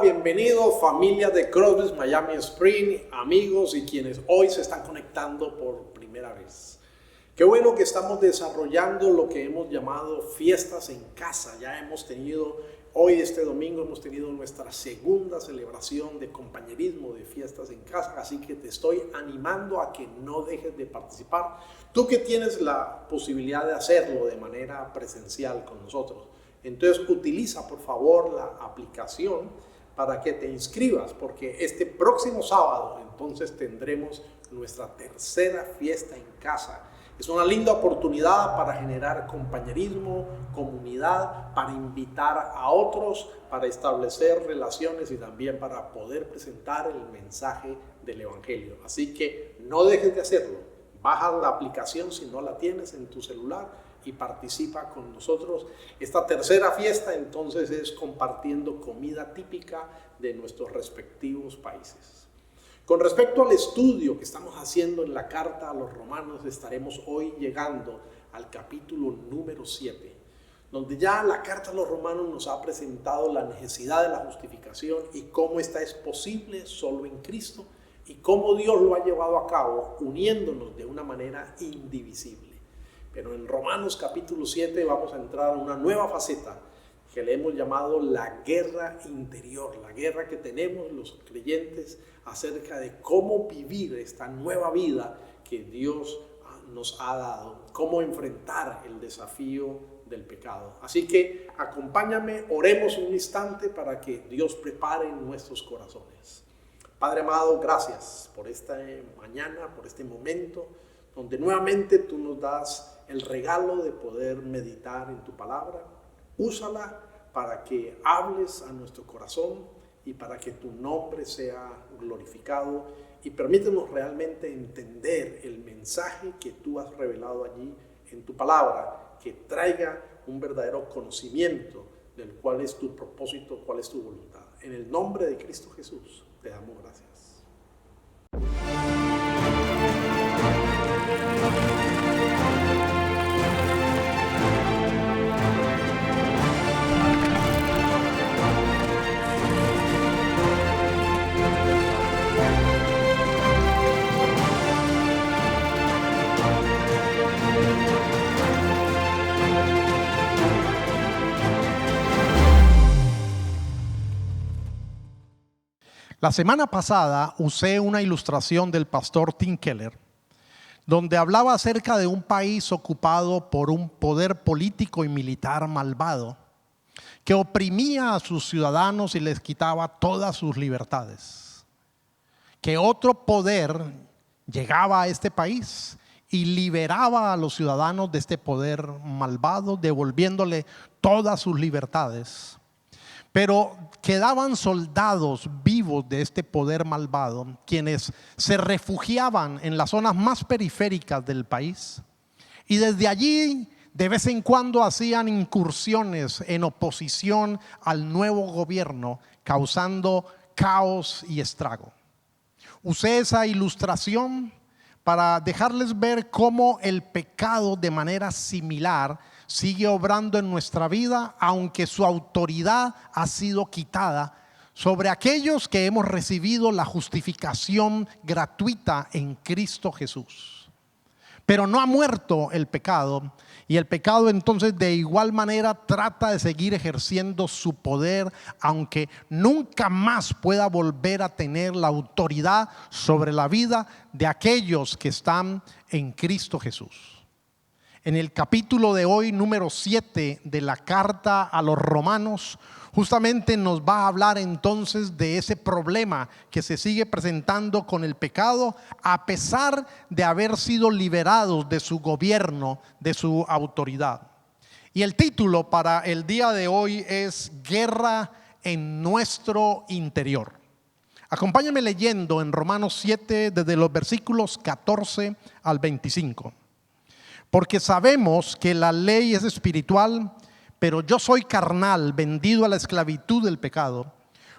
bienvenido familia de Crossbridge Miami Spring, amigos y quienes hoy se están conectando por primera vez. Qué bueno que estamos desarrollando lo que hemos llamado fiestas en casa. Ya hemos tenido, hoy este domingo hemos tenido nuestra segunda celebración de compañerismo de fiestas en casa, así que te estoy animando a que no dejes de participar. Tú que tienes la posibilidad de hacerlo de manera presencial con nosotros, entonces utiliza por favor la aplicación para que te inscribas, porque este próximo sábado entonces tendremos nuestra tercera fiesta en casa. Es una linda oportunidad para generar compañerismo, comunidad, para invitar a otros, para establecer relaciones y también para poder presentar el mensaje del Evangelio. Así que no dejes de hacerlo. Baja la aplicación si no la tienes en tu celular y participa con nosotros. Esta tercera fiesta entonces es compartiendo comida típica de nuestros respectivos países. Con respecto al estudio que estamos haciendo en la carta a los romanos, estaremos hoy llegando al capítulo número 7, donde ya la carta a los romanos nos ha presentado la necesidad de la justificación y cómo esta es posible solo en Cristo y cómo Dios lo ha llevado a cabo uniéndonos de una manera indivisible. Pero en Romanos capítulo 7 vamos a entrar a una nueva faceta que le hemos llamado la guerra interior, la guerra que tenemos los creyentes acerca de cómo vivir esta nueva vida que Dios nos ha dado, cómo enfrentar el desafío del pecado. Así que acompáñame, oremos un instante para que Dios prepare nuestros corazones. Padre amado, gracias por esta mañana, por este momento, donde nuevamente tú nos das el regalo de poder meditar en tu palabra. Úsala para que hables a nuestro corazón y para que tu nombre sea glorificado y permítenos realmente entender el mensaje que tú has revelado allí en tu palabra, que traiga un verdadero conocimiento del cuál es tu propósito, cuál es tu voluntad. En el nombre de Cristo Jesús te damos gracias. La semana pasada usé una ilustración del pastor Tim Keller, donde hablaba acerca de un país ocupado por un poder político y militar malvado, que oprimía a sus ciudadanos y les quitaba todas sus libertades. Que otro poder llegaba a este país y liberaba a los ciudadanos de este poder malvado, devolviéndole todas sus libertades. Pero quedaban soldados vivos de este poder malvado, quienes se refugiaban en las zonas más periféricas del país y desde allí de vez en cuando hacían incursiones en oposición al nuevo gobierno, causando caos y estrago. Usé esa ilustración para dejarles ver cómo el pecado de manera similar sigue obrando en nuestra vida, aunque su autoridad ha sido quitada sobre aquellos que hemos recibido la justificación gratuita en Cristo Jesús. Pero no ha muerto el pecado, y el pecado entonces de igual manera trata de seguir ejerciendo su poder, aunque nunca más pueda volver a tener la autoridad sobre la vida de aquellos que están en Cristo Jesús. En el capítulo de hoy, número 7 de la carta a los romanos, justamente nos va a hablar entonces de ese problema que se sigue presentando con el pecado, a pesar de haber sido liberados de su gobierno, de su autoridad. Y el título para el día de hoy es Guerra en nuestro interior. Acompáñame leyendo en Romanos 7 desde los versículos 14 al 25. Porque sabemos que la ley es espiritual, pero yo soy carnal, vendido a la esclavitud del pecado.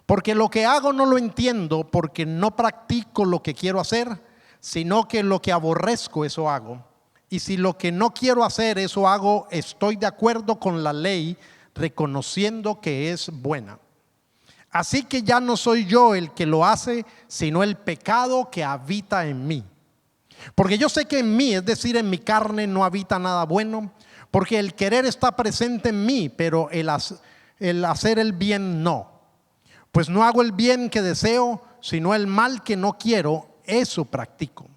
Porque lo que hago no lo entiendo, porque no practico lo que quiero hacer, sino que lo que aborrezco, eso hago. Y si lo que no quiero hacer, eso hago, estoy de acuerdo con la ley, reconociendo que es buena. Así que ya no soy yo el que lo hace, sino el pecado que habita en mí. Porque yo sé que en mí, es decir, en mi carne, no habita nada bueno, porque el querer está presente en mí, pero el hacer el bien no. Pues no hago el bien que deseo, sino el mal que no quiero, eso practico.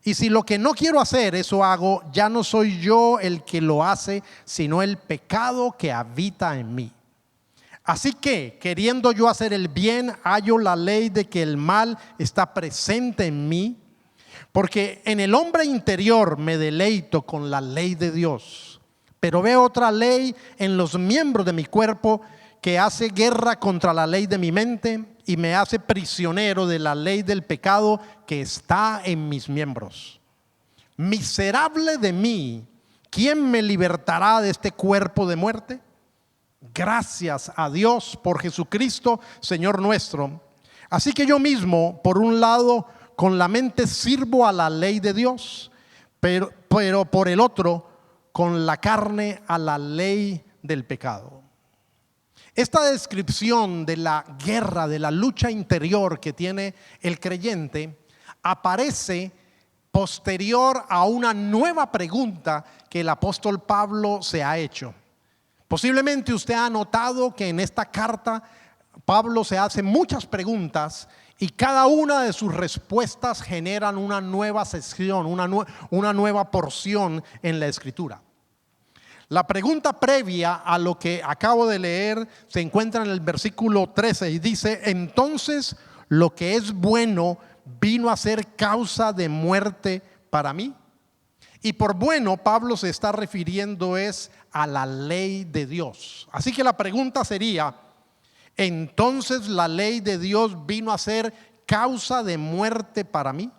Y si lo que no quiero hacer, eso hago, ya no soy yo el que lo hace, sino el pecado que habita en mí. Así que, queriendo yo hacer el bien, hallo la ley de que el mal está presente en mí, porque en el hombre interior me deleito con la ley de Dios, pero veo otra ley en los miembros de mi cuerpo que hace guerra contra la ley de mi mente y me hace prisionero de la ley del pecado que está en mis miembros. Miserable de mí, ¿quién me libertará de este cuerpo de muerte? Gracias a Dios por Jesucristo, Señor nuestro. Así que yo mismo, por un lado, con la mente sirvo a la ley de Dios, pero por el otro, con la carne a la ley del pecado. Esta descripción de la guerra, de la lucha interior que tiene el creyente, aparece posterior a una nueva pregunta que el apóstol Pablo se ha hecho. Posiblemente usted ha notado que en esta carta Pablo se hace muchas preguntas y cada una de sus respuestas generan una nueva sección, una nueva porción en la Escritura. La pregunta previa a lo que acabo de leer se encuentra en el versículo 13 y dice: entonces lo que es bueno vino a ser causa de muerte para mí. Y por bueno Pablo se está refiriendo es a la ley de Dios. Así que la pregunta sería: entonces la ley de Dios vino a ser causa de muerte para mí.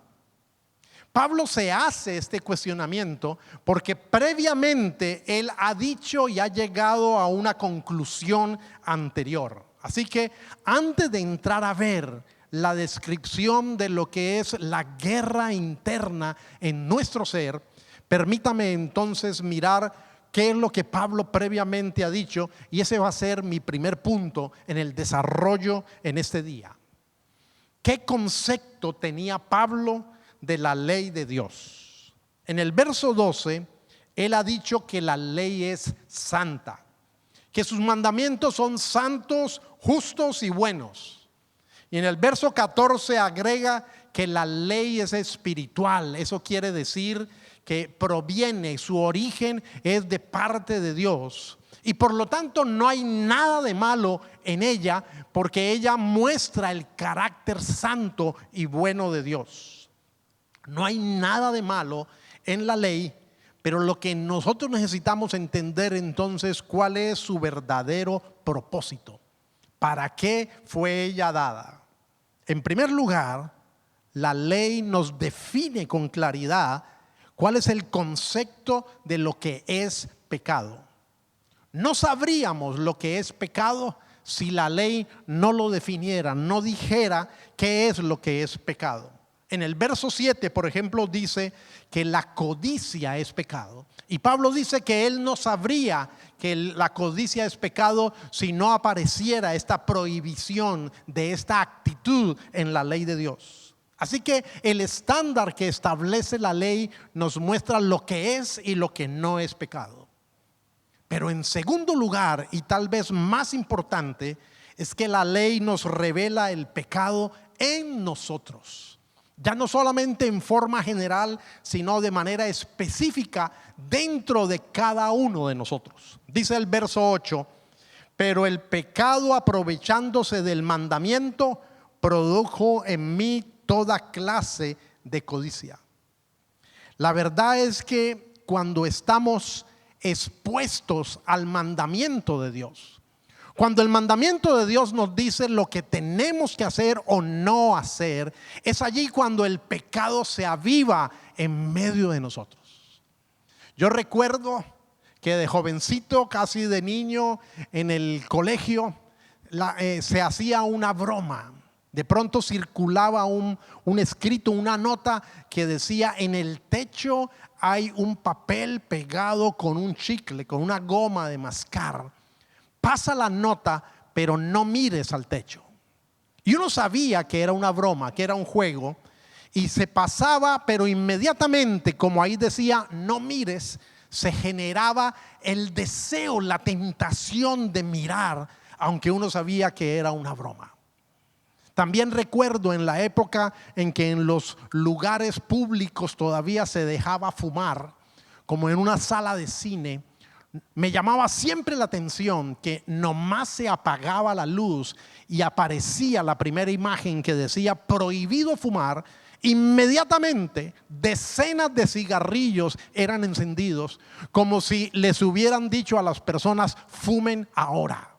Pablo se hace este cuestionamiento porque previamente él ha dicho y ha llegado a una conclusión anterior. Así que antes de entrar a ver la descripción de lo que es la guerra interna en nuestro ser, permítame entonces mirar qué es lo que Pablo previamente ha dicho, y ese va a ser mi primer punto en el desarrollo en este día. ¿Qué concepto tenía Pablo de la ley de Dios? En el verso 12, él ha dicho que la ley es santa, que sus mandamientos son santos, justos y buenos. Y en el verso 14 agrega que la ley es espiritual. Eso quiere decir que proviene, su origen es de parte de Dios. Y por lo tanto no hay nada de malo en ella, porque ella muestra el carácter santo y bueno de Dios. No hay nada de malo en la ley, pero lo que nosotros necesitamos entender entonces, cuál es su verdadero propósito. ¿Para qué fue ella dada? En primer lugar, la ley nos define con claridad cuál es el concepto de lo que es pecado. No sabríamos lo que es pecado si la ley no lo definiera, no dijera qué es lo que es pecado. En el verso 7, por ejemplo, dice que la codicia es pecado. Y Pablo dice que él no sabría que la codicia es pecado si no apareciera esta prohibición de esta actitud en la ley de Dios. Así que el estándar que establece la ley nos muestra lo que es y lo que no es pecado. Pero en segundo lugar, y tal vez más importante, es que la ley nos revela el pecado en nosotros. Ya no solamente en forma general, sino de manera específica dentro de cada uno de nosotros. Dice el verso 8: pero el pecado, aprovechándose del mandamiento, produjo en mí toda clase de codicia. La verdad es que cuando estamos expuestos al mandamiento de Dios, cuando el mandamiento de Dios nos dice lo que tenemos que hacer o no hacer, es allí cuando el pecado se aviva en medio de nosotros. Yo recuerdo que de jovencito, casi de niño, en el colegio se hacía una broma. De pronto circulaba un escrito, una nota que decía: en el techo hay un papel pegado con un chicle, con una goma de mascar. Pasa la nota, pero no mires al techo. Y uno sabía que era una broma, que era un juego, y se pasaba, pero inmediatamente, como ahí decía, no mires, se generaba el deseo, la tentación de mirar, aunque uno sabía que era una broma. También recuerdo en la época en que en los lugares públicos todavía se dejaba fumar, como en una sala de cine, me llamaba siempre la atención que nomás se apagaba la luz y aparecía la primera imagen que decía prohibido fumar. Inmediatamente decenas de cigarrillos eran encendidos, como si les hubieran dicho a las personas: fumen ahora.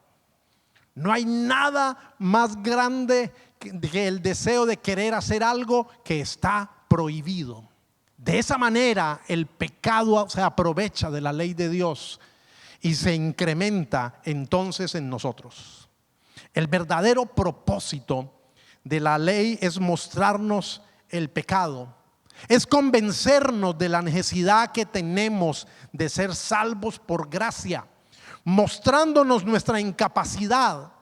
No hay nada más grande que el deseo de querer hacer algo que está prohibido. De esa manera el pecado se aprovecha de la ley de Dios y se incrementa entonces en nosotros. El verdadero propósito de la ley es mostrarnos el pecado, es convencernos de la necesidad que tenemos de ser salvos por gracia, mostrándonos nuestra incapacidad,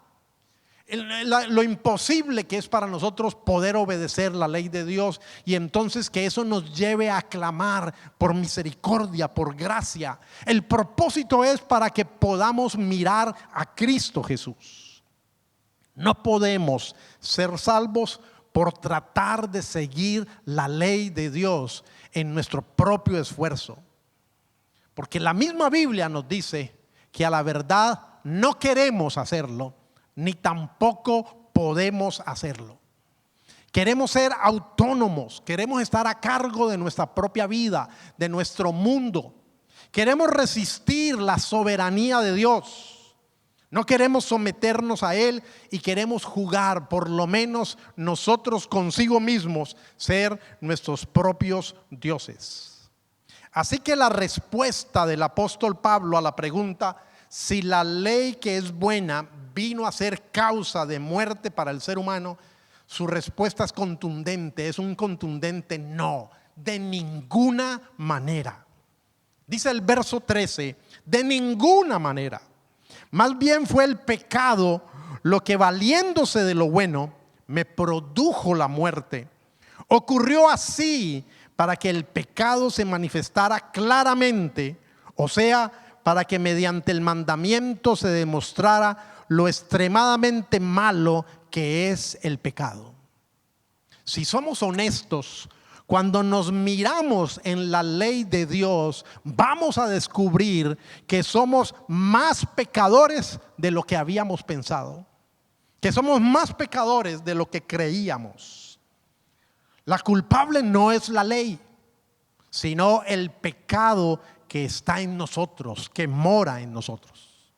lo imposible que es para nosotros poder obedecer la ley de Dios, y entonces que eso nos lleve a clamar por misericordia, por gracia. El propósito es para que podamos mirar a Cristo Jesús. No podemos ser salvos por tratar de seguir la ley de Dios en nuestro propio esfuerzo, porque la misma Biblia nos dice que a la verdad no queremos hacerlo, ni tampoco podemos hacerlo. Queremos ser autónomos, queremos estar a cargo de nuestra propia vida, de nuestro mundo. Queremos resistir la soberanía de Dios. No queremos someternos a Él y queremos jugar, por lo menos nosotros consigo mismos, ser nuestros propios dioses. Así que la respuesta del apóstol Pablo a la pregunta si la ley que es buena vino a ser causa de muerte para el ser humano, su respuesta es contundente, es un contundente no, de ninguna manera. Dice el verso 13, de ninguna manera. Más bien fue el pecado lo que, valiéndose de lo bueno, me produjo la muerte. Ocurrió así para que el pecado se manifestara claramente, o sea, para que mediante el mandamiento se demostrara lo extremadamente malo que es el pecado. Si somos honestos, cuando nos miramos en la ley de Dios, vamos a descubrir que somos más pecadores de lo que habíamos pensado, que somos más pecadores de lo que creíamos. La culpable no es la ley, sino el pecado que está en nosotros, que mora en nosotros.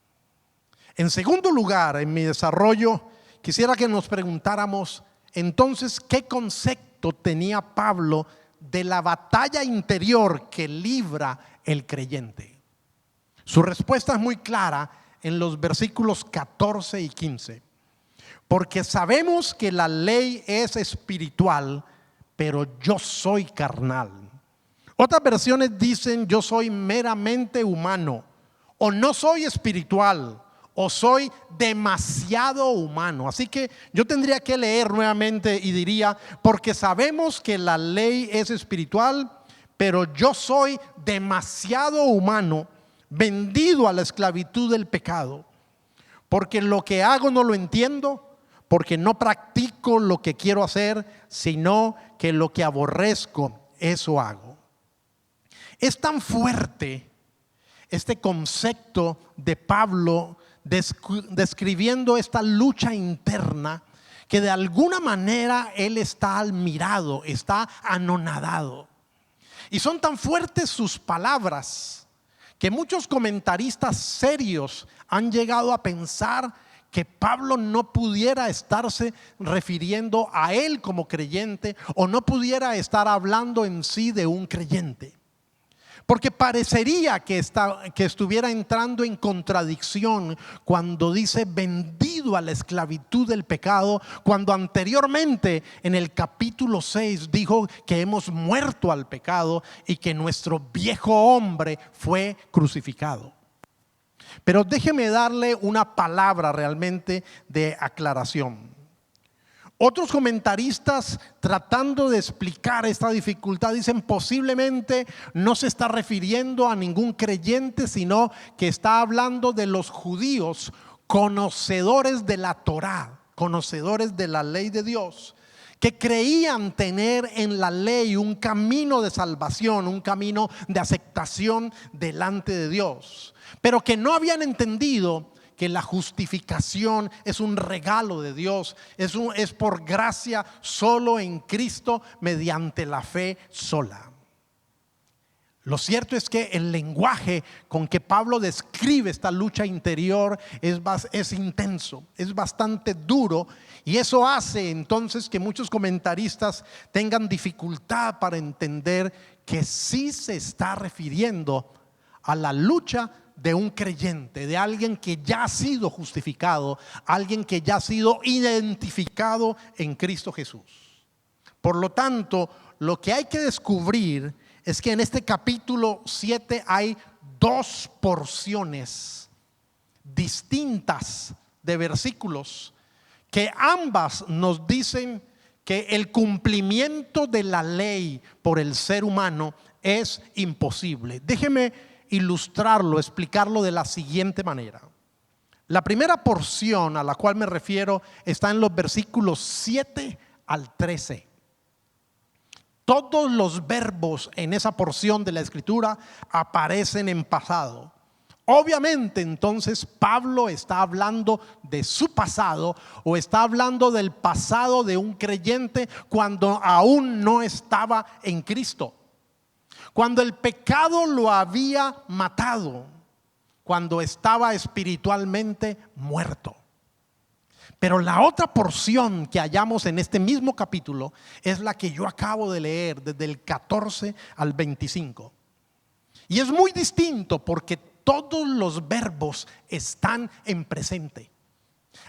En segundo lugar, en mi desarrollo, quisiera que nos preguntáramos entonces qué concepto tenía Pablo de la batalla interior que libra el creyente. Su respuesta es muy clara en los versículos 14 y 15. Porque sabemos que la ley es espiritual, pero yo soy carnal. Otras versiones dicen yo soy meramente humano, o no soy espiritual, o soy demasiado humano. Así que yo tendría que leer nuevamente y diría, porque sabemos que la ley es espiritual, pero yo soy demasiado humano, vendido a la esclavitud del pecado. Porque lo que hago no lo entiendo, porque no practico lo que quiero hacer, sino que lo que aborrezco, eso hago. Es tan fuerte este concepto de Pablo describiendo esta lucha interna, que de alguna manera él está admirado, está anonadado. Y son tan fuertes sus palabras que muchos comentaristas serios han llegado a pensar que Pablo no pudiera estarse refiriendo a él como creyente, o no pudiera estar hablando en sí de un creyente. Porque parecería que estuviera entrando en contradicción cuando dice vendido a la esclavitud del pecado, cuando anteriormente en el capítulo 6 dijo que hemos muerto al pecado y que nuestro viejo hombre fue crucificado. Pero déjeme darle una palabra realmente de aclaración. Otros comentaristas, tratando de explicar esta dificultad, dicen posiblemente no se está refiriendo a ningún creyente, sino que está hablando de los judíos conocedores de la Torá, conocedores de la ley de Dios, que creían tener en la ley un camino de salvación, un camino de aceptación delante de Dios, pero que no habían entendido que la justificación es un regalo de Dios, es por gracia solo en Cristo, mediante la fe sola. Lo cierto es que el lenguaje con que Pablo describe esta lucha interior es intenso, es bastante duro, y eso hace entonces que muchos comentaristas tengan dificultad para entender que sí se está refiriendo a la lucha de un creyente, de alguien que ya ha sido justificado, alguien que ya ha sido identificado en Cristo Jesús. Por lo tanto, lo que hay que descubrir es que en este capítulo 7 hay dos porciones distintas de versículos que ambas nos dicen que el cumplimiento de la ley por el ser humano es imposible. Déjeme ilustrarlo, explicarlo de la siguiente manera. La primera porción a la cual me refiero está en los versículos 7 al 13. Todos los verbos en esa porción de la escritura aparecen en pasado. Obviamente entonces Pablo está hablando de su pasado, o está hablando del pasado de un creyente cuando aún no estaba en Cristo, cuando el pecado lo había matado, cuando estaba espiritualmente muerto. Pero la otra porción que hallamos en este mismo capítulo es la que yo acabo de leer, desde el 14 al 25. Y es muy distinto porque todos los verbos están en presente.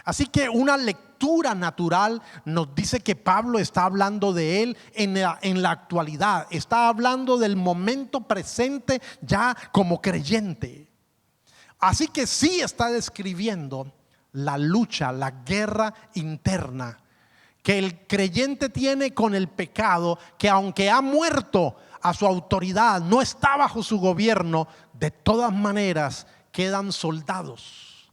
Así que una lectura natural nos dice que Pablo está hablando de él en la actualidad, está hablando del momento presente ya como creyente. Así que sí está describiendo la lucha, la guerra interna que el creyente tiene con el pecado, que aunque ha muerto a su autoridad, no está bajo su gobierno, de todas maneras quedan soldados.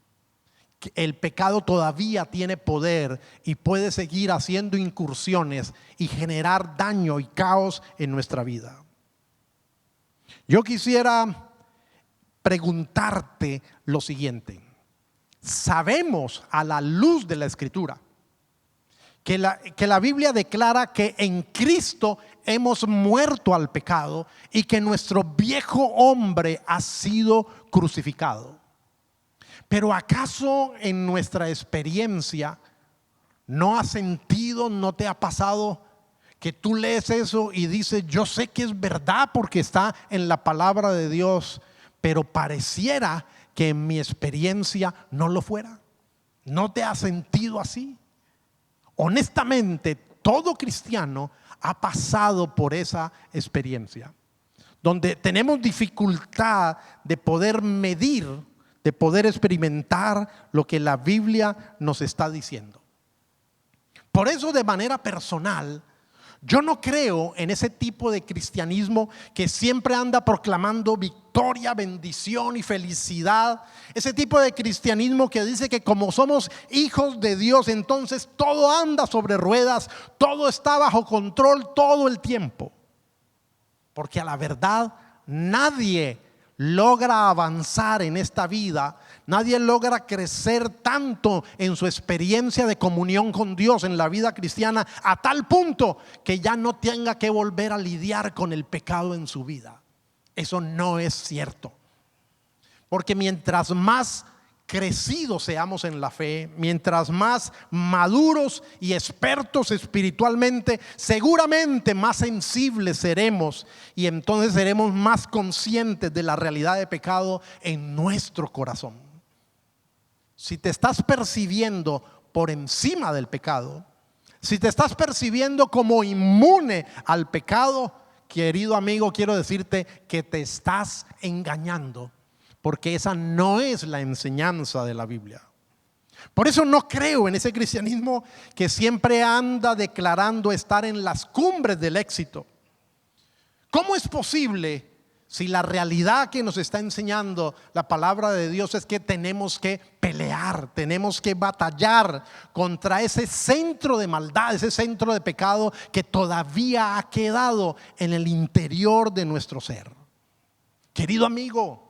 El pecado todavía tiene poder y puede seguir haciendo incursiones y generar daño y caos en nuestra vida. Yo quisiera preguntarte lo siguiente. Sabemos a la luz de la Escritura que la Biblia declara que en Cristo hemos muerto al pecado y que nuestro viejo hombre ha sido crucificado. Pero ¿acaso en nuestra experiencia no has sentido, no te ha pasado que tú lees eso y dices, yo sé que es verdad porque está en la palabra de Dios, pero pareciera que en mi experiencia no lo fuera? ¿No te has sentido así? Honestamente, todo cristiano ha pasado por esa experiencia, donde tenemos dificultad de poder medir, de poder experimentar lo que la Biblia nos está diciendo. Por eso, de manera personal, yo no creo en ese tipo de cristianismo que siempre anda proclamando victoria, bendición y felicidad. Ese tipo de cristianismo que dice que como somos hijos de Dios, entonces todo anda sobre ruedas, todo está bajo control todo el tiempo. Porque a la verdad nadie logra avanzar en esta vida, nadie logra crecer tanto en su experiencia de comunión con Dios en la vida cristiana a tal punto que ya no tenga que volver a lidiar con el pecado en su vida. Eso no es cierto, porque mientras más crecidos seamos en la fe, mientras más maduros y expertos espiritualmente, seguramente más sensibles seremos, y entonces seremos más conscientes de la realidad de pecado en nuestro corazón. Si te estás percibiendo por encima del pecado, si te estás percibiendo como inmune al pecado, querido amigo, quiero decirte que te estás engañando. porque esa no es la enseñanza de la Biblia. Por eso no creo en ese cristianismo que siempre anda declarando estar en las cumbres del éxito. ¿Cómo es posible si la realidad que nos está enseñando la palabra de Dios es que tenemos que pelear, tenemos que batallar contra ese centro de maldad, ese centro de pecado que todavía ha quedado en el interior de nuestro ser? Querido amigo,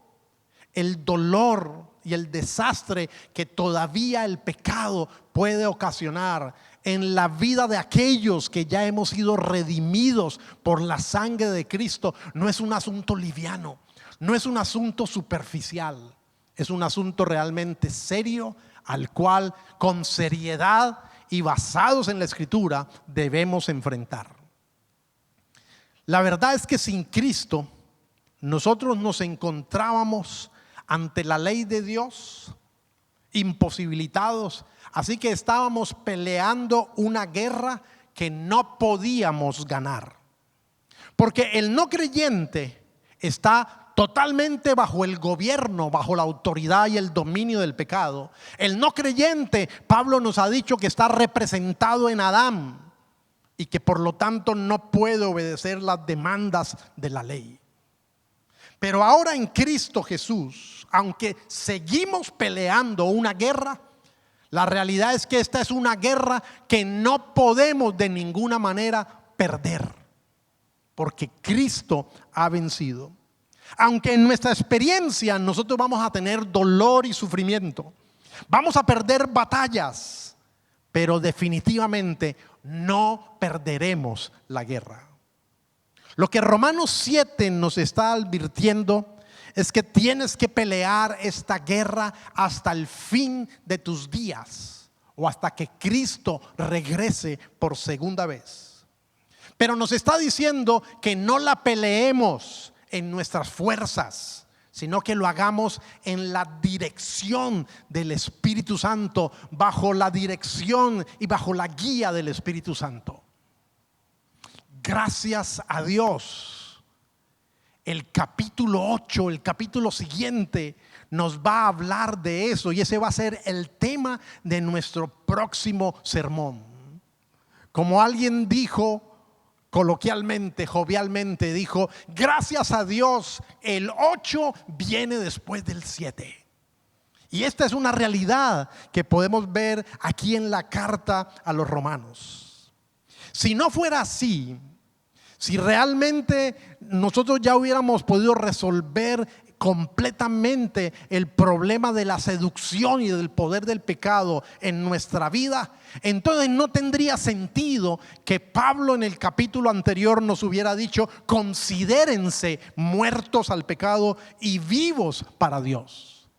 el dolor y el desastre que todavía el pecado puede ocasionar en la vida de aquellos que ya hemos sido redimidos por la sangre de Cristo no es un asunto liviano, no es un asunto superficial, es un asunto realmente serio al cual con seriedad y basados en la Escritura debemos enfrentar. La verdad es que sin Cristo nosotros nos encontrábamos ante la ley de Dios imposibilitados, así que estábamos peleando una guerra que no podíamos ganar, porque el no creyente está totalmente bajo el gobierno, bajo la autoridad y el dominio del pecado. El no creyente, Pablo nos ha dicho que está representado en Adán y que por lo tanto no puede obedecer las demandas de la ley. Pero ahora en Cristo Jesús, aunque seguimos peleando una guerra, la realidad es que esta es una guerra que no podemos de ninguna manera perder, porque Cristo ha vencido. Aunque en nuestra experiencia nosotros vamos a tener dolor y sufrimiento, vamos a perder batallas, pero definitivamente no perderemos la guerra. Lo que Romanos 7 nos está advirtiendo es que tienes que pelear esta guerra hasta el fin de tus días o hasta que Cristo regrese por segunda vez. Pero nos está diciendo que no la peleemos en nuestras fuerzas, sino que lo hagamos en la dirección del Espíritu Santo, bajo la dirección y bajo la guía del Espíritu Santo. Gracias a Dios, el capítulo 8, el capítulo siguiente, nos va a hablar de eso, y ese va a ser el tema de nuestro próximo sermón. Como alguien dijo coloquialmente, jovialmente, dijo: gracias a Dios, el 8 viene después del 7. Y esta es una realidad que podemos ver aquí en la carta a los romanos. Si no fuera así, si realmente nosotros ya hubiéramos podido resolver completamente el problema de la seducción y del poder del pecado en nuestra vida, entonces no tendría sentido que Pablo en el capítulo anterior nos hubiera dicho: considérense muertos al pecado y vivos para Dios.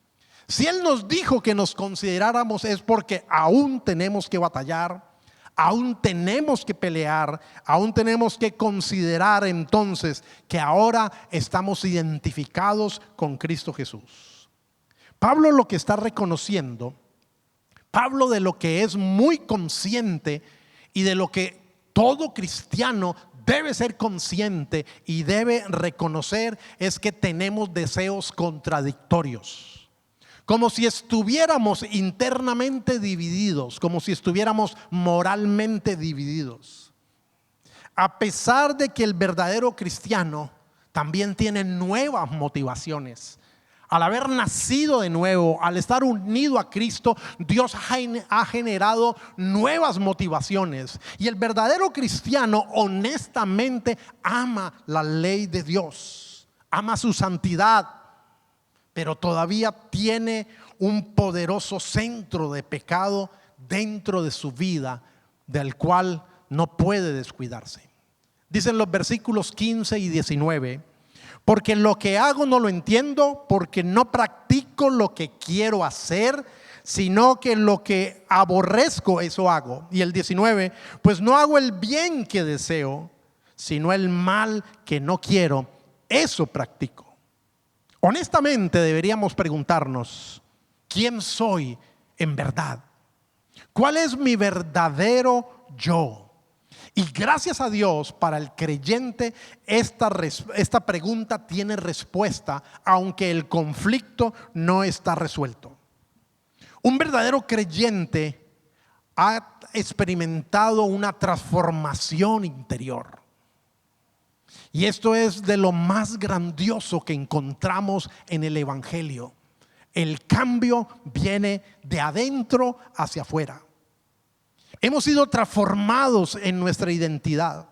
Si él nos dijo que nos consideráramos, es porque aún tenemos que batallar, aún tenemos que pelear, aún tenemos que considerar entonces que ahora estamos identificados con Cristo Jesús. Pablo lo que está reconociendo, Pablo de lo que es muy consciente y de lo que todo cristiano debe ser consciente y debe reconocer, es que tenemos deseos contradictorios. Como si estuviéramos internamente divididos, como si estuviéramos moralmente divididos. A pesar de que el verdadero cristiano también tiene nuevas motivaciones. Al haber nacido de nuevo, al estar unido a Cristo, Dios ha generado nuevas motivaciones. Y el verdadero cristiano honestamente ama la ley de Dios, ama su santidad, pero todavía tiene un poderoso centro de pecado dentro de su vida, del cual no puede descuidarse. Dicen los versículos 15 y 19: porque lo que hago no lo entiendo, porque no practico lo que quiero hacer, sino que lo que aborrezco, eso hago. Y el 19: pues no hago el bien que deseo, sino el mal que no quiero, eso practico. Honestamente deberíamos preguntarnos: ¿quién soy en verdad? ¿Cuál es mi verdadero yo? Y gracias a Dios, para el creyente, esta pregunta tiene respuesta, aunque el conflicto no está resuelto. Un verdadero creyente ha experimentado una transformación interior. Y esto es de lo más grandioso que encontramos en el Evangelio. El cambio viene de adentro hacia afuera. Hemos sido transformados en nuestra identidad.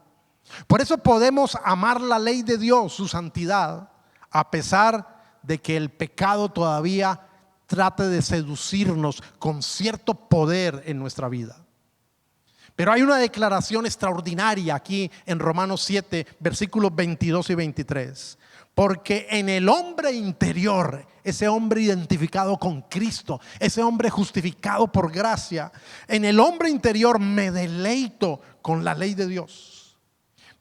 Por eso podemos amar la ley de Dios, su santidad, a pesar de que el pecado todavía trate de seducirnos con cierto poder en nuestra vida. Pero hay una declaración extraordinaria aquí en Romanos 7, versículos 22 y 23. Porque en el hombre interior, ese hombre identificado con Cristo, ese hombre justificado por gracia, en el hombre interior me deleito con la ley de Dios.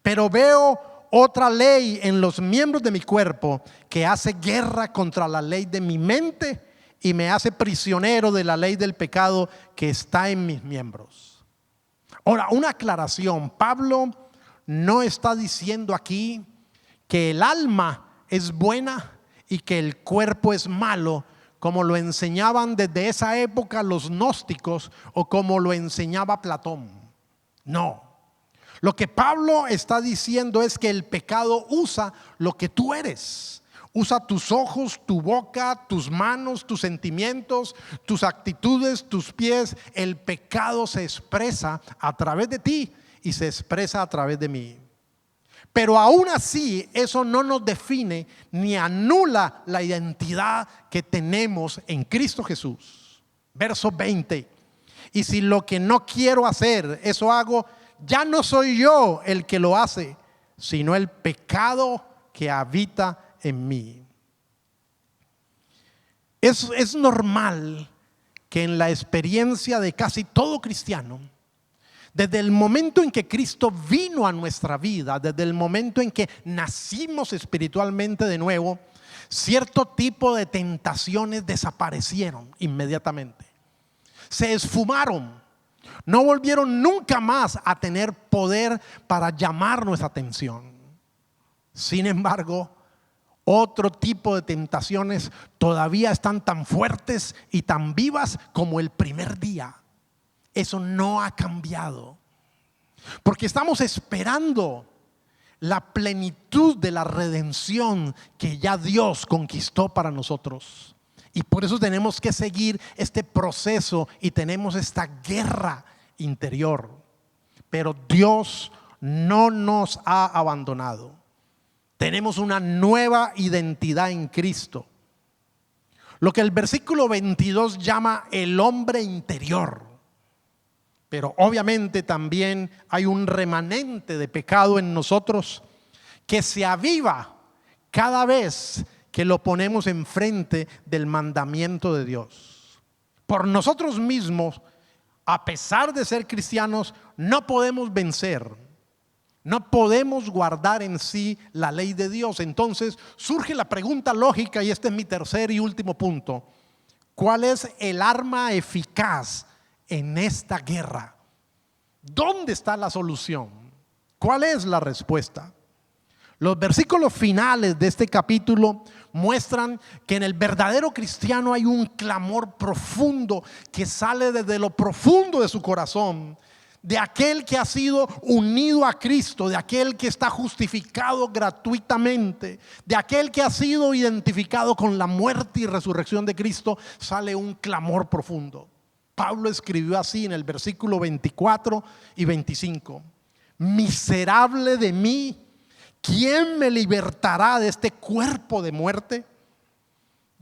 Pero veo otra ley en los miembros de mi cuerpo que hace guerra contra la ley de mi mente y me hace prisionero de la ley del pecado que está en mis miembros. Ahora, una aclaración. Pablo no está diciendo aquí que el alma es buena y que el cuerpo es malo, como lo enseñaban desde esa época los gnósticos o como lo enseñaba Platón. No. Lo que Pablo está diciendo es que el pecado usa lo que tú eres. Usa tus ojos, tu boca, tus manos, tus sentimientos, tus actitudes, tus pies. El pecado se expresa a través de ti y se expresa a través de mí. Pero aún así eso no nos define ni anula la identidad que tenemos en Cristo Jesús. Verso 20. Y si lo que no quiero hacer, eso hago, ya no soy yo el que lo hace, sino el pecado que habita en mí. Es normal que en la experiencia de casi todo cristiano, desde el momento en que Cristo vino a nuestra vida, desde el momento en que nacimos espiritualmente de nuevo, cierto tipo de tentaciones desaparecieron inmediatamente. Se esfumaron. No volvieron nunca más a tener poder para llamar nuestra atención. Sin embargo, otro tipo de tentaciones todavía están tan fuertes y tan vivas como el primer día. Eso no ha cambiado, porque estamos esperando la plenitud de la redención que ya Dios conquistó para nosotros. Y por eso tenemos que seguir este proceso y tenemos esta guerra interior. Pero Dios no nos ha abandonado. Tenemos una nueva identidad en Cristo. Lo que el versículo 22 llama el hombre interior. Pero obviamente también hay un remanente de pecado en nosotros que se aviva cada vez que lo ponemos enfrente del mandamiento de Dios. Por nosotros mismos, a pesar de ser cristianos, no podemos vencer. No podemos guardar en sí la ley de Dios. Entonces surge la pregunta lógica, y este es mi tercer y último punto: ¿cuál es el arma eficaz en esta guerra? ¿Dónde está la solución? ¿Cuál es la respuesta? Los versículos finales de este capítulo muestran que en el verdadero cristiano hay un clamor profundo que sale desde lo profundo de su corazón, de aquel que ha sido unido a Cristo, de aquel que está justificado gratuitamente, de aquel que ha sido identificado con la muerte y resurrección de Cristo. Sale un clamor profundo. Pablo escribió así en el versículo 24 y 25: miserable de mí, ¿quién me libertará de este cuerpo de muerte?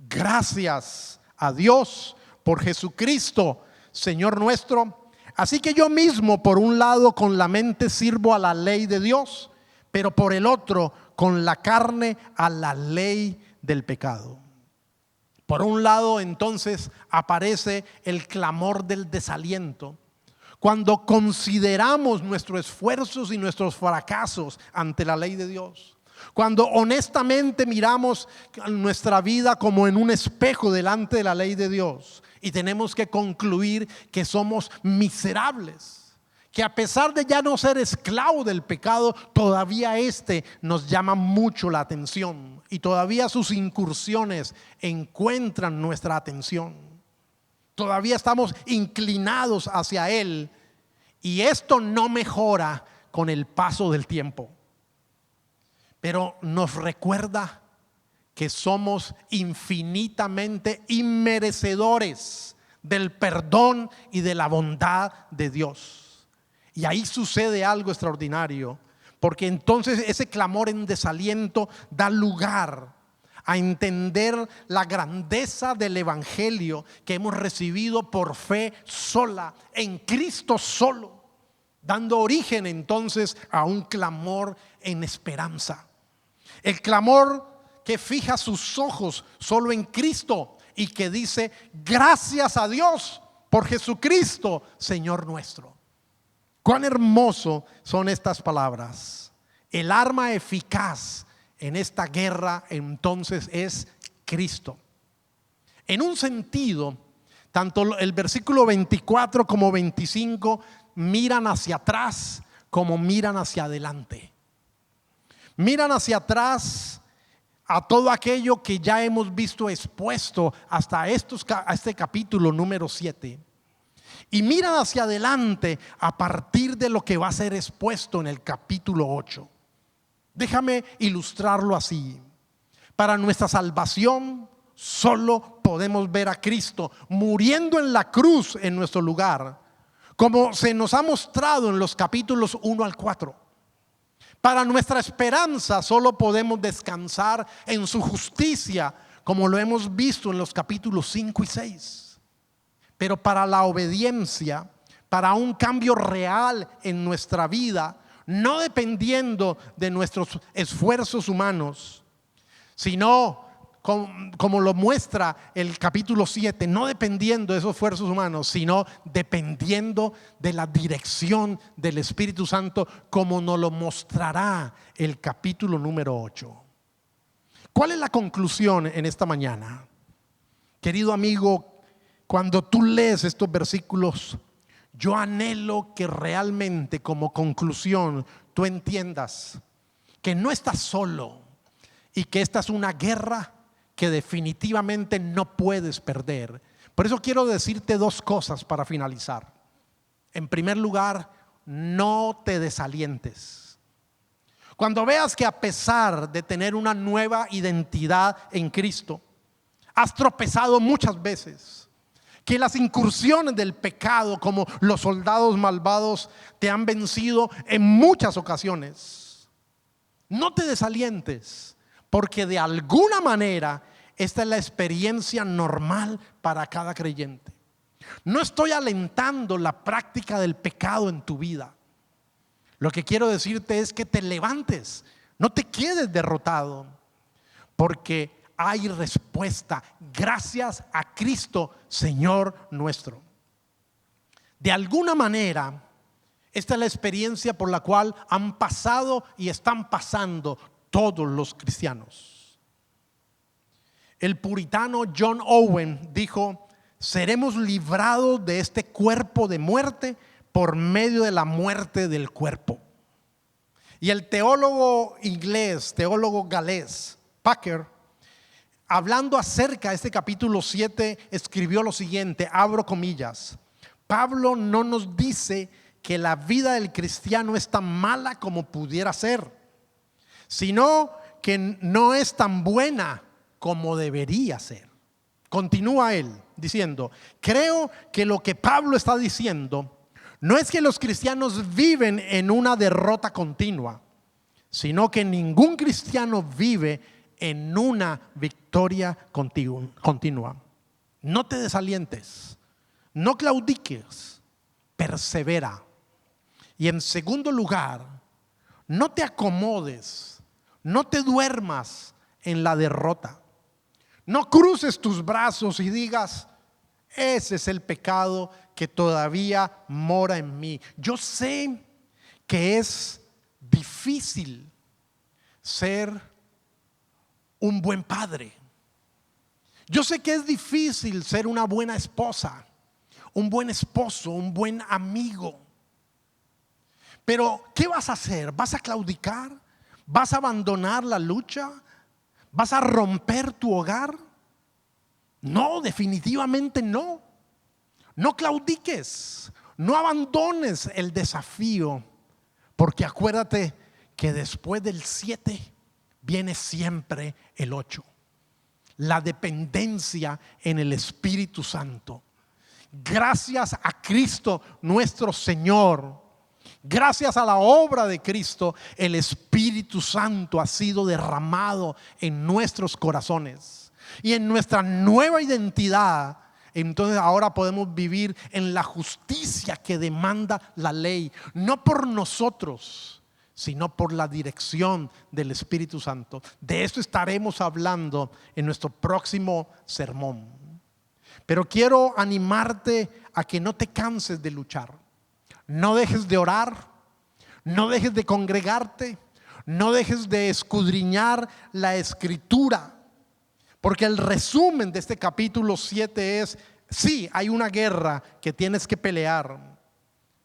Gracias a Dios por Jesucristo, Señor nuestro. Así que yo mismo, por un lado, con la mente sirvo a la ley de Dios, pero por el otro, con la carne, a la ley del pecado. Por un lado, entonces, aparece el clamor del desaliento. Cuando consideramos nuestros esfuerzos y nuestros fracasos ante la ley de Dios, cuando honestamente miramos nuestra vida como en un espejo delante de la ley de Dios y tenemos que concluir que somos miserables, que a pesar de ya no ser esclavo del pecado, todavía nos llama mucho la atención y todavía sus incursiones encuentran nuestra atención. Todavía estamos inclinados hacia él y esto no mejora con el paso del tiempo. Pero nos recuerda que somos infinitamente inmerecedores del perdón y de la bondad de Dios. Y ahí sucede algo extraordinario, porque entonces ese clamor en desaliento da lugar a entender la grandeza del evangelio que hemos recibido por fe sola, en Cristo solo, dando origen entonces a un clamor en esperanza. El clamor que fija sus ojos solo en Cristo y que dice: gracias a Dios por Jesucristo, Señor nuestro. Cuán hermoso son estas palabras. El arma eficaz en esta guerra entonces es Cristo. En un sentido, tanto el versículo 24 como 25 miran hacia atrás como miran hacia adelante. Miran hacia atrás a todo aquello que ya hemos visto expuesto hasta este capítulo número 7. Y miran hacia adelante a partir de lo que va a ser expuesto en el capítulo 8. Déjame ilustrarlo así. Para nuestra salvación solo podemos ver a Cristo muriendo en la cruz en nuestro lugar, como se nos ha mostrado en los capítulos 1 al 4. Para nuestra esperanza solo podemos descansar en su justicia, como lo hemos visto en los capítulos 5 y 6. Pero para la obediencia, para un cambio real en nuestra vida, no dependiendo de nuestros esfuerzos humanos, sino como lo muestra el capítulo 7, no dependiendo de esos esfuerzos humanos, sino dependiendo de la dirección del Espíritu Santo, como nos lo mostrará el capítulo número 8. ¿Cuál es la conclusión en esta mañana? Querido amigo, cuando tú lees estos versículos, yo anhelo que realmente como conclusión tú entiendas que no estás solo y que esta es una guerra que definitivamente no puedes perder. Por eso quiero decirte dos cosas para finalizar. En primer lugar, no te desalientes. Cuando veas que a pesar de tener una nueva identidad en Cristo, has tropezado muchas veces, que las incursiones del pecado como los soldados malvados te han vencido en muchas ocasiones, no te desalientes, porque de alguna manera esta es la experiencia normal para cada creyente. No estoy alentando la práctica del pecado en tu vida. Lo que quiero decirte es que te levantes, no te quedes derrotado, porque hay respuesta gracias a Cristo, Señor nuestro. De alguna manera, esta es la experiencia por la cual han pasado y están pasando todos los cristianos. El puritano John Owen dijo: seremos librados de este cuerpo de muerte por medio de la muerte del cuerpo. Y el teólogo galés Packer, hablando acerca de este capítulo 7, escribió lo siguiente, abro comillas: Pablo no nos dice que la vida del cristiano es tan mala como pudiera ser, sino que no es tan buena como debería ser. Continúa él diciendo: creo que lo que Pablo está diciendo no es que los cristianos viven en una derrota continua, sino que ningún cristiano vive en una victoria continua. No te desalientes, no claudiques, persevera. Y en segundo lugar, no te acomodes, no te duermas en la derrota. No cruces tus brazos y digas: ese es el pecado que todavía mora en mí. Yo sé que es difícil ser un buen padre. Yo sé que es difícil ser una buena esposa, un buen esposo, un buen amigo. Pero ¿qué vas a hacer? ¿Vas a claudicar? ¿Vas a abandonar la lucha? ¿Vas a romper tu hogar? No, definitivamente no. No claudiques, no abandones el desafío, porque acuérdate que después del 7 viene siempre el 8. La dependencia en el Espíritu Santo. Gracias a Cristo nuestro Señor, gracias a la obra de Cristo, el Espíritu Santo ha sido derramado en nuestros corazones. Y en nuestra nueva identidad, entonces ahora podemos vivir en la justicia que demanda la ley, no por nosotros, sino por la dirección del Espíritu Santo. De esto estaremos hablando en nuestro próximo sermón. Pero quiero animarte a que no te canses de luchar. No dejes de orar, no dejes de congregarte, no dejes de escudriñar la Escritura. Porque el resumen de este capítulo 7 es: sí, hay una guerra que tienes que pelear.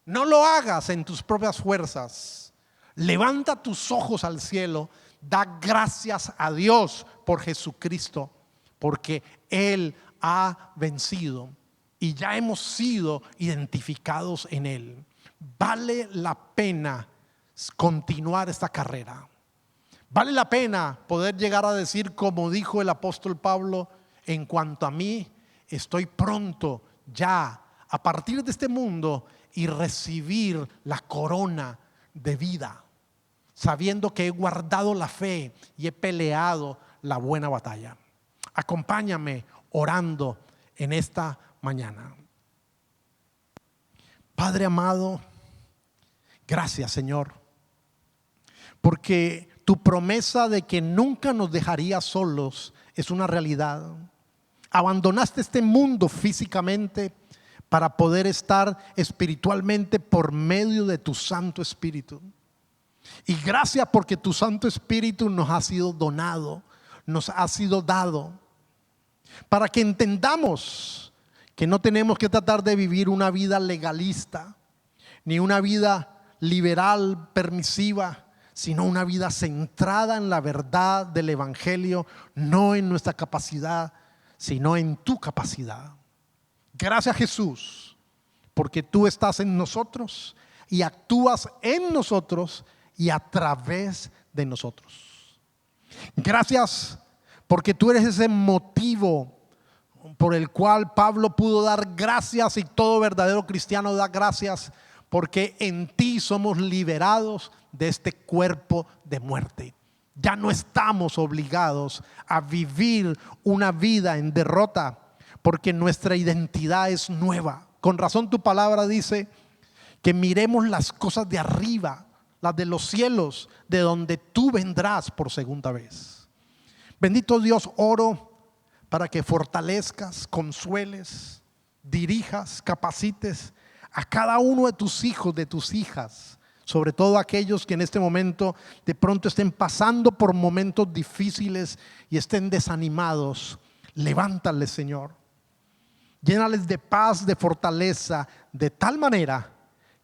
No lo hagas en tus propias fuerzas. Levanta tus ojos al cielo, da gracias a Dios por Jesucristo, porque Él ha vencido y ya hemos sido identificados en Él. Vale la pena continuar esta carrera. Vale la pena poder llegar a decir, como dijo el apóstol Pablo: en cuanto a mí, estoy pronto ya a partir de este mundo y recibir la corona de vida, sabiendo que he guardado la fe y he peleado la buena batalla. Acompáñame orando en esta mañana. Padre amado, gracias, Señor, porque tu promesa de que nunca nos dejarías solos es una realidad. Abandonaste este mundo físicamente para poder estar espiritualmente por medio de tu Santo Espíritu. Y gracias porque tu Santo Espíritu nos ha sido donado, nos ha sido dado, para que entendamos que no tenemos que tratar de vivir una vida legalista, ni una vida liberal, permisiva, sino una vida centrada en la verdad del Evangelio, no en nuestra capacidad, sino en tu capacidad. Gracias, Jesús, porque tú estás en nosotros y actúas en nosotros y a través de nosotros. Gracias porque tú eres ese motivo por el cual Pablo pudo dar gracias, y todo verdadero cristiano da gracias, porque en ti somos liberados de este cuerpo de muerte. Ya no estamos obligados a vivir una vida en derrota, porque nuestra identidad es nueva. Con razón tu palabra dice que miremos las cosas de arriba, las de los cielos, de donde tú vendrás por segunda vez. Bendito Dios, oro para que fortalezcas, consueles, dirijas, capacites a cada uno de tus hijos, de tus hijas, sobre todo aquellos que en este momento de pronto estén pasando por momentos difíciles y estén desanimados. Levántales, Señor. Llénales de paz, de fortaleza, de tal manera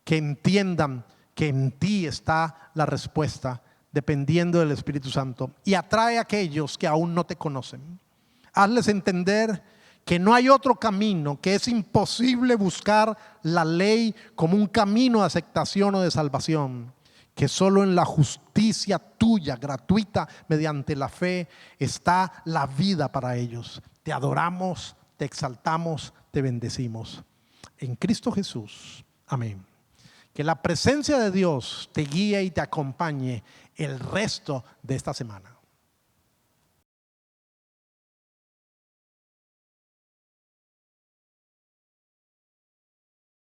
que entiendan que en ti está la respuesta, dependiendo del Espíritu Santo. Y atrae a aquellos que aún no te conocen. Hazles entender que no hay otro camino, que es imposible buscar la ley como un camino de aceptación o de salvación, que solo en la justicia tuya, gratuita, mediante la fe, está la vida para ellos. Te adoramos, te exaltamos, te bendecimos. En Cristo Jesús. Amén. Que la presencia de Dios te guíe y te acompañe el resto de esta semana.